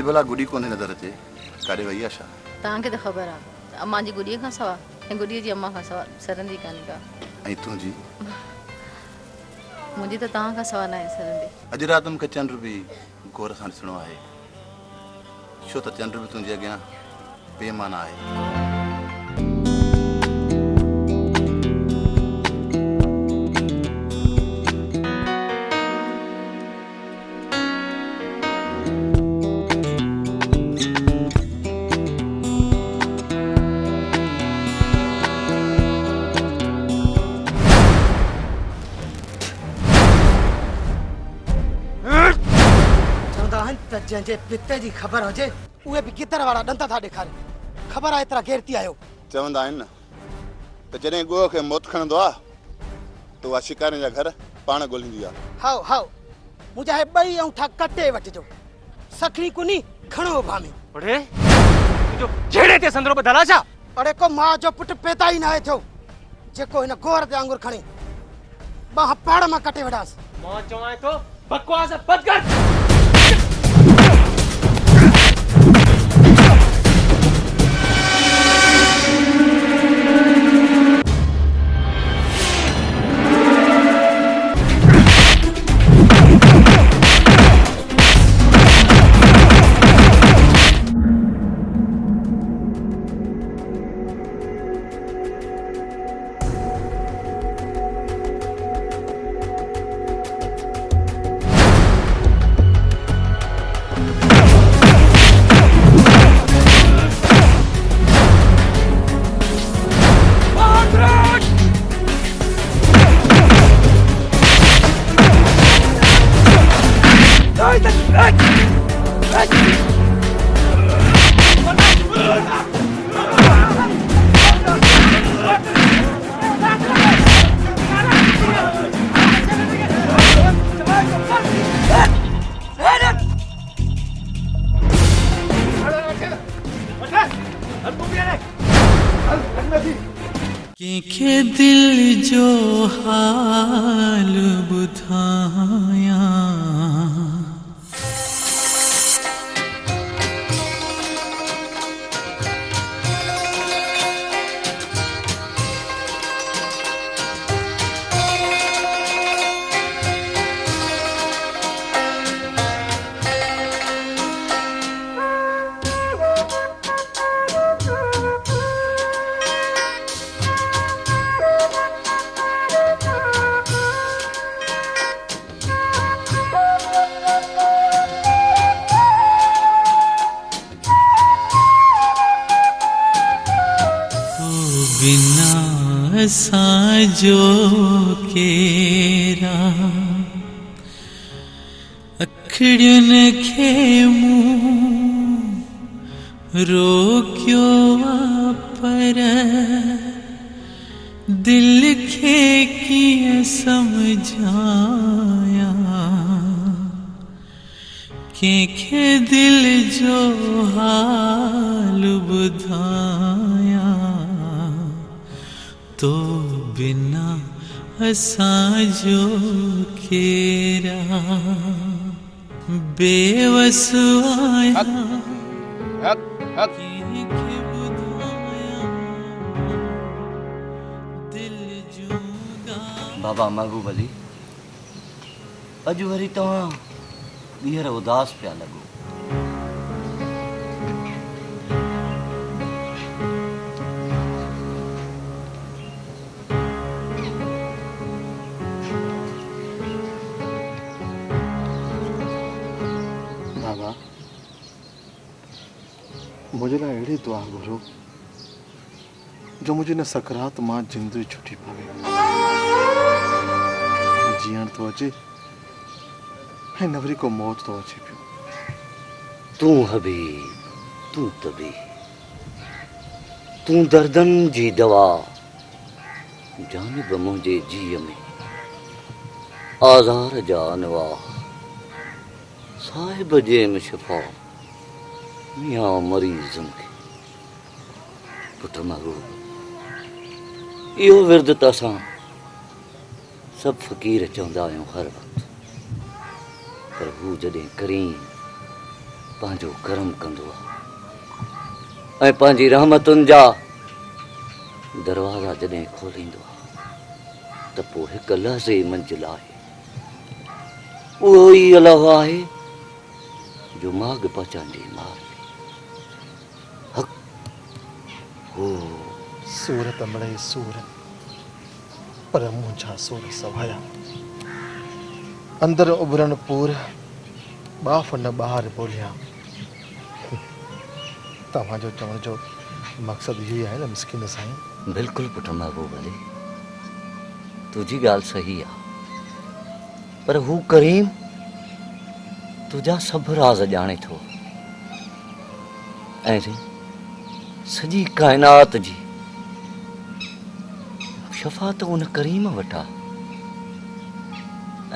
भला गुडी कोने नज़र अचे काॾे वई आहे छा? तव्हांखे त ख़बर आहे अम्मा जी गुॾीअ खां सवा ऐं गुॾीअ जी अम्मा खां सवा सरंदी कान्हे का। ऐं तुंहिंजी? मुंहिंजी त तव्हां खां सवा न आहे सरंदी। अॼु राति मूंखे चंड बि गौर सां ॾिसणो आहे छो त चंड बि तुंहिंजे अॻियां बेईमाना आहे। जंहिंजे पिते जी ख़बर हुजे उहे बि गिदड़ वारा ॾंद था ॾेखारे। ख़बर आहे एतिरा केरु थी आयो? चवंदा आहिनि न त जॾहिं ॻोह खे मौत खणंदो आहे त उहा शिकारनि जा घर पाण ॻोल्हींदी आहे। हाओ हाओ मुंहिंजा हे ॿई औंठा कटे वठिजो सखणी कुनी खणो भामी। अरे जो जेड़े ते संदरो बदला छा? अरे को मां जो पुट पैदा ई न आहे थियो जेको हिन गोर ते आंगुर खणे बाह पाड़ मां कटे वठास। मां चवां तो बकवास बंद कर। के दिल जो हाल बुधाया बिना साजो केरा अखड़ियन खे मुंह रोक्यो पर दिल खे कीअं समझाया कंहिंखे दिल जो हाल ॿुधाया तो बिना असांजो केरा बेवस आया कंहिंखे ॿुधाया दिल जो बाबा महबूब अली अॼु वरी तव्हां ॿीहर उदास पिया लॻो। बाबा मुझे लाइ अहिड़ी दुआ घुरो जो मुझे न सकरात मां जिंदगी छुटी पवे जीअण तो अचे ऐं न वरी को मौत तो अचे पियो। तू हबीब तू तबी तू दर्दन जी दवा जानिब मुझे जीअ में आज़ार जा अनवा साहिब जे में शिफ़ा मियां मरीज़न खे पुट महबूब इहो विर्द त असां सभु फ़क़ीर चवंदा आहियूं हर वक़्तु पर हू जॾहिं करीम पंहिंजो करम कंदो आहे ऐं पंहिंजी रहमतुनि जा दरवाज़ा जॾहिं खोलींदो आहे त पोइ हिकु लहज़े मंज़िल आहे उहो ई अलाह आहे जो माॻ पहुचाईंदी मार हक़ हो सूर त मिड़े सूर पर मुंहिंजा सूर सवाया अंदरि उभरनि पूर बाफ़ न ॿाहिरि बोलिया तव्हांजो चवण जो मक़सदु इहो ई आहे न मिसकिन साईं बिल्कुलु पुटु महबूब अली तुंहिंजी ॻाल्हि सही आहे पर हू करीम तुंहिंजा सभु राज़ ॼाणे थो ऐं सॼी काइनात जी शफ़ात उन करीम वटि आहे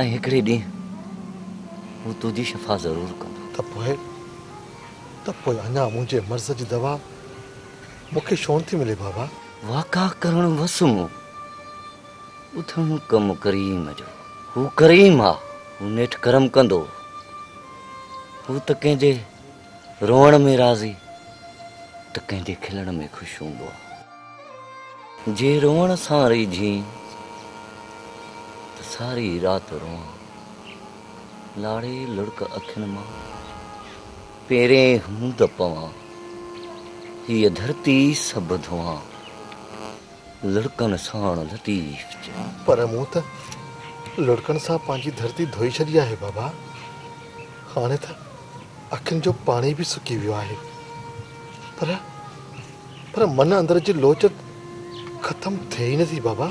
ऐं हिकिड़े ॾींहुं हू तुंहिंजी शफ़ा ज़रूरु कंदो त पोइ अञा मुंहिंजे मर्ज़ जी दवा मूंखे छो थी मिले बाबा वाका करणु वसमो उथणु कमु करीम जो हू करीम आहे हू नेठि करम कंदो हू त कंहिंजे रोअण में राज़ी त कंहिंजे खिलण में ख़ुशि हूंदो आहे जे रोअण सां रहिजी त सारी राति रोआं लाड़े लुड़क अखियुनि मां पहिरें हूं त पवां हीअ धरती सभु धुआं लुड़कनि साण लतीफ़ पर मूं त लुड़कनि सां पंहिंजी धरती धोई छॾी आहे बाबा हाणे त अखियुनि जो पाणी बि सुकी वियो आहे पर मन अंदर जी लोच ख़तम थिए ई नथी बाबा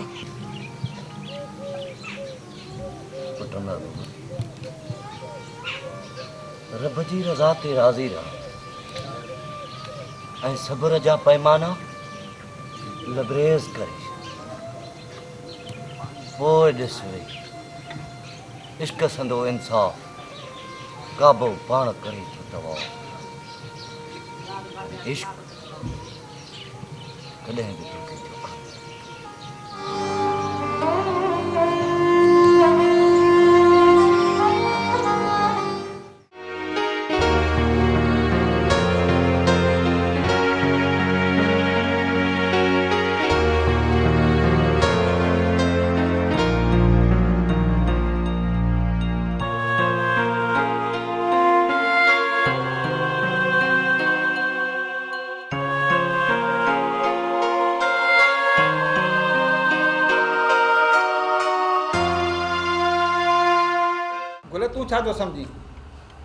रब जी रज़ा ते राज़ी रह ऐं सब्र जा पैमाना लबरेज़ करे पोइ ॾिस वई इश्क संदो इंसाफ़ काबो पाण करे थो दवा इश्क कॾहिं बि तोखे धोखा तूं छा थो सम्झी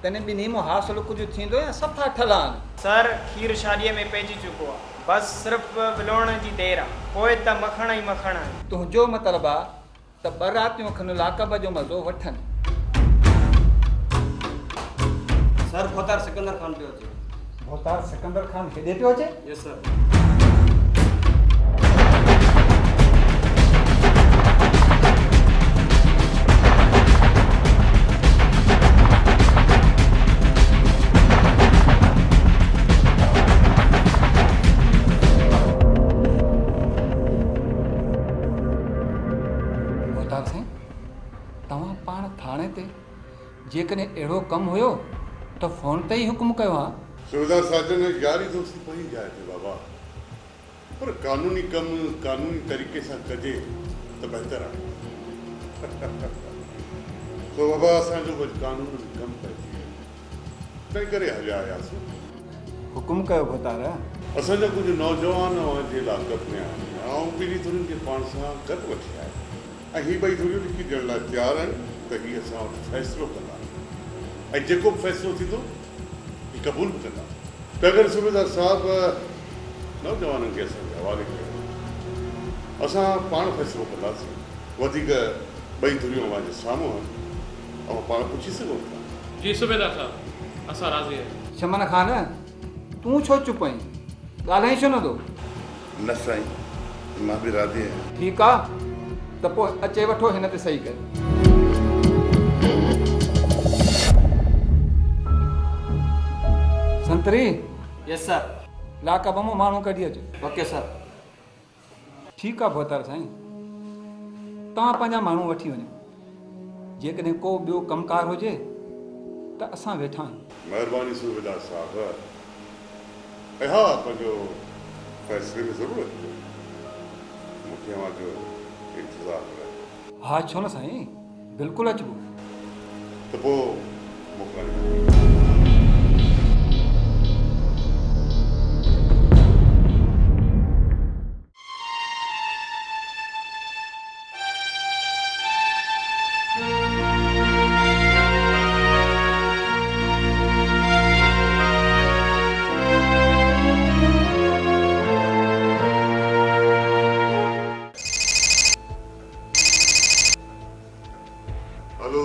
तने ॿिन्ही मां हासिल कुझु थींदो या सफ़ा ठला आहिनि सर खीर शादीअ में पइजी चुको आहे बस सिर्फ़ विलोण जी देरि आहे पोइ त मखण ई मखण आहे तुंहिंजो मतिलबु आहे त ॿ रातियूं खनि लाकब जो मज़ो वठनि सर भोतार सिकंदर खान पियो अचे भोतार सिकंदर खान हेॾे पियो अचे यस सर जेकॾहिं अहिड़ो कमु हुयो त फ़ोन ते ई हुकुम कयो आहे सूबेदार साजन यारी दोस्ती पई जाए थी बाबा पर कानूनी कमु कानूनी तरीक़े सां कजे त बहितर आहे तो बाबा असांजो कुझु कानून कमु पइजी वियो तंहिं करे हलिया आयासीं हुकुम कयो भोतार असांजा कुझु नौजवान जे लाकअप में आहिनि ऐं ॿिनी धुरियुनि खे पाण सां गॾु वठी आया ऐं हीअ ॿई धुरियूं लिखी ॾियण लाइ तयारु आहिनि त हीअ असां वटि फ़ैसिलो कंदा ऐं जेको बि फ़ैसिलो थींदो हीअ क़बूल बि कंदा त अगरि सूबेदार साहिब नौजवाननि खे असांजे हवाले कयो असां पाण फ़ैसिलो कंदासीं वधीक ॿई धुरियूं अवांजे साम्हूं आहिनि ऐं पाण पुछी सघूं था जी सूबेदार साहिब असां राज़ी आहियूं शमन खान तूं छो चुप आहीं ॻाल्हाई छो न थो न साईं मां बि राज़ी आहियां ठीकु आहे त पोइ अचे वठो हिन ते सही करे संतरी यस सर लाकब मां माण्हू कढी अचो ओके सर ठीकु आहे भोतार साईं तव्हां पंहिंजा माण्हू वठी वञो जेकॾहिं को ॿियो कमकार हुजे त असां वेठा आहियूं महिरबानी सूबेदार साहब। ऐं हा, पंहिंजो फ़ैसिले में ज़रूरु अचिजो। मूंखे अवां जो इंतज़ारु आहे। हा छो न साईं, बिल्कुलु अचिबो। त पोइ मोकिलां। हेलो,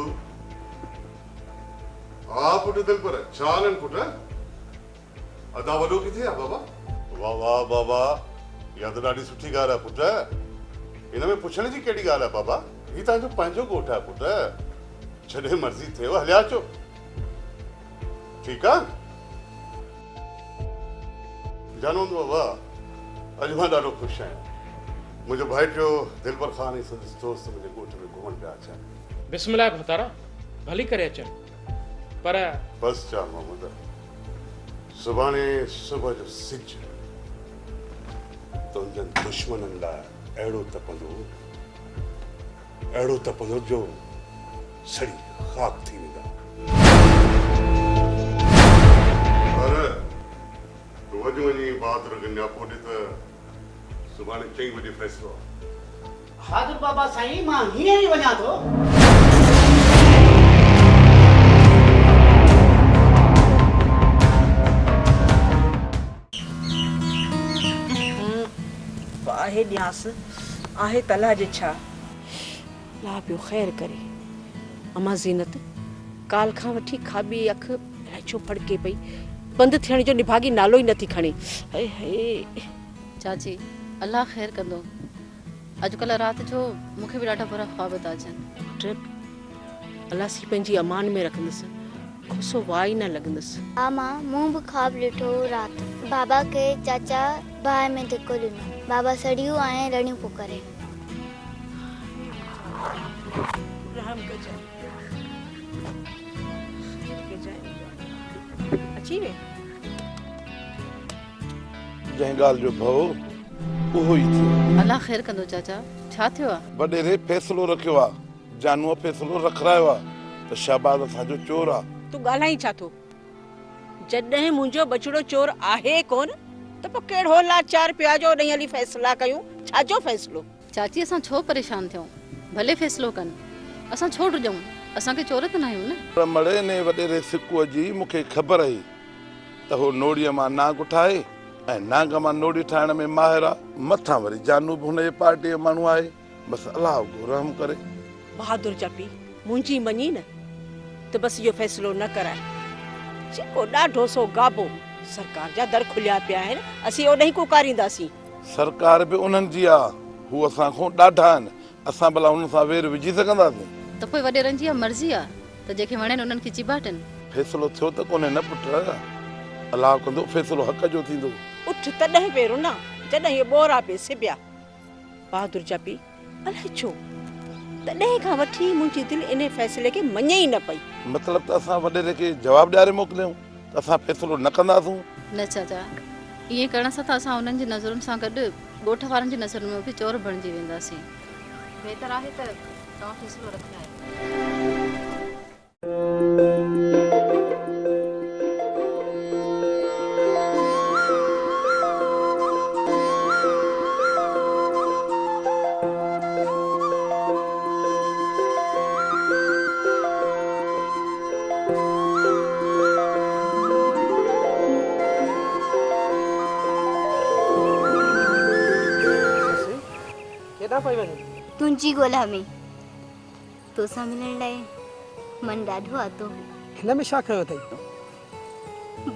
हा पुट दिल पर छा हाल पुट? अदा वॾो किथे आहे बाबा? वाह वाह बाबा, इहा त ॾाढी सुठी ॻाल्हि आहे पुट। हिन में पुछण जी कहिड़ी ॻाल्हि आहे बाबा? हीउ तव्हांजो पंहिंजो ॻोठु आहे पुट। जॾहिं मर्ज़ी थिएव हलिया अचो। ठीकु आहे? जानवंदो बाबा, अॼु मां ॾाढो ख़ुशि आहियां। मुंहिंजो भाइटियो दिलबर ख़ान ऐं संदसि दोस्त मुंहिंजे ॻोठ में घुमण पिया अचनि। बिस्मिल्लाह भतारा, भली करे अचनि। पर बसि चा मोहम्मद, सुभाणे सुबुह जो सिज तुंहिंजनि दुश्मननि लाइ अहिड़ो तपंदो जो सड़ी ख़ाक थी वेंदा। पर तूं अॼु वञी बहादुर खे न्यापो ॾे त सुभाणे 4 बजे फ़ैसिलो। बहादुर बाबा साईं, मां हीअं ई वञा थो। आहे ॾियांस आहे तला जे छा ला पियो ख़ैर करे। अमा ज़ीनत काल खां वठी खाॿी अखि छो फड़के पई, बंदि थियण जो निभागी नालो ई नथी खणे। चाची अल्लाह ख़ैर कंदो। अॼुकल्ह राति जो मूंखे बि ॾाढा बुरा ख्वाब था अचनि। अल्लाह सी पंहिंजी अमान में रखंदसि, खुसो वाई न लॻंदसि। हा मां, मूं बि ख्वाब ॾिठो राति। बाबा खे चाचा बाहि में धिको ॾिनो। बाबा सड़ियूं ऐं रड़ियूं पियो करे। अची वे जंहिं ॻाल्हि जो भउ उहो ई थियो। अल्लाह ख़ैर कंदो चाचा। छा थियो आहे? वॾेरे फ़ैसिलो रखियो आहे, जानूअ फ़ैसिलो रखरायो आहे त शहबाज़ असांजो चोर आहे। तूं ॻाल्हाई छा थो? जॾहिं मुंहिंजो बछड़ो चोर आहे कोन त पोइ कहिड़ो लाचार पिया जो ॾही हली फ़ैसिला कयूं? छाजो फ़ैसिलो? चाची असां छो परेशान थियूं? भले फ़ैसिलो कनि, असां छो ॾिजूं? असांखे चोर त न आहियूं न। पर मड़े ने वॾेरे सिकुअ जी मूंखे ख़बर हुई त हो नोड़ीअ मां नाग ठाहे ऐं नाग मां नोड़ी ठाहिण में माहिर आहे। मथां वरी जानू बि हुनजे पार्टीअ जो माण्हू आहे। बसि अलाह रहम करे। बहादुर जा पी मुंहिंजी मञी न त बसि इहो फ़ैसिलो न कराए। जेको ॾाढो सो गाबो सरकार जा दर खुलिया पिया आहिनि, असीं ओॾे कुकारींदासीं। सरकार बि उन्हनि जी आहे, हू असां खां ॾाढा आहिनि। असां भला हुन सां वेर विझी सघंदासीं? त पोइ वॾेरनि जी मर्ज़ी आहे त जेके वणनि उन्हनि खे चिबाटनि। फ़ैसिलो थियो त कोन्हे न पुट, अलाह कंदो फ़ैसिलो हक़ जो थींदो। उठ तॾहिं पहिरियों न जॾहिं इहे ॿोरा पे सिबिया। बहादुर जा पी अलाए छो तॾहिं खां वठी मुंहिंजी दिलि इन फ़ैसिले खे मञे ई न पई। मतिलबु त असां वॾेरे खे जवाबु ॾियारे मोकिलियूं त असां फ़ैसिलो न कंदासूं? न चाचा, ईअं करण सां त असां उन्हनि जी नज़रुनि सां गॾु ॻोठ वारनि जी नज़रुनि में बि चोर बणिजी वेंदासीं। बहितर आहे त तव्हां फ़ैसिलो रखंदा आहियो। तुंहिंजी ॻोल्हा में तोसां मिलण लाइ मन ॾाढो आतो। हिन में छा कयो अथई?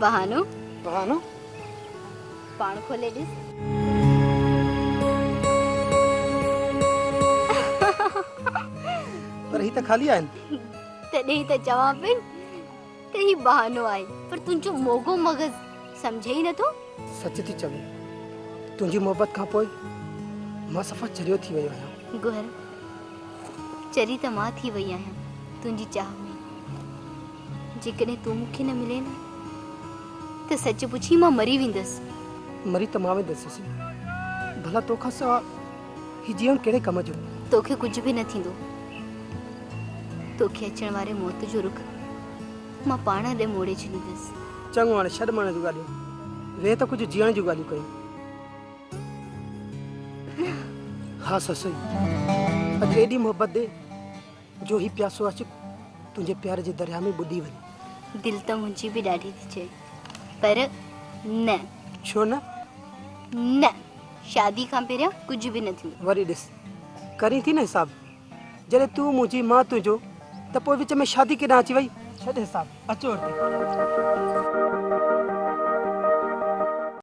बहानो बहानो पाण खोले ॾिस। पर ही त खाली आहिनि। तॾहिं त चवां पई त ही बहानो आहे, पर तुंहिंजो मोगो मगज़ सम्झे ई नथो। सच थी चवे, तुंहिंजी मोहबत खां पोइ मां सफ़ा चरियो थी वियो आहियां। गुहर चरी त मां थी वई आहियां तुंहिंजी चाह में। जेकॾहिं तूं मूंखे न मिले न त सच पुछी मां मरी वेंदसि। मरी त मां वेंदसि। भला तोखां सवा ही जीवन कहिड़े कम जो? तोखे कुझु बि न थींदो। तोखे अचण वारे मौत जो रुख मां पाण ॾे मोड़े छॾींदसि। चङो हाणे छॾ माणे जूं ॻाल्हियूं, वे त कुझु जीअण जूं ॻाल्हियूं कयूं। हा ससुई, अॼु एॾी मोहबत दे जो ही प्यासो अच तुंहिंजे प्यार जे दरिया में ॿुॾी वञे। दिलि त मुंहिंजी बि ॾाढी थी चए, पर न। छो न? न, शादी खां पहिरियां कुझु बि न थींदो। वरी ॾिस करी थी न हिसाब, जॾहिं तूं मुंहिंजी मां तुंहिंजो त पोइ विच में शादी केॾां अची वई। छॾ हिसाब, अचो हिते।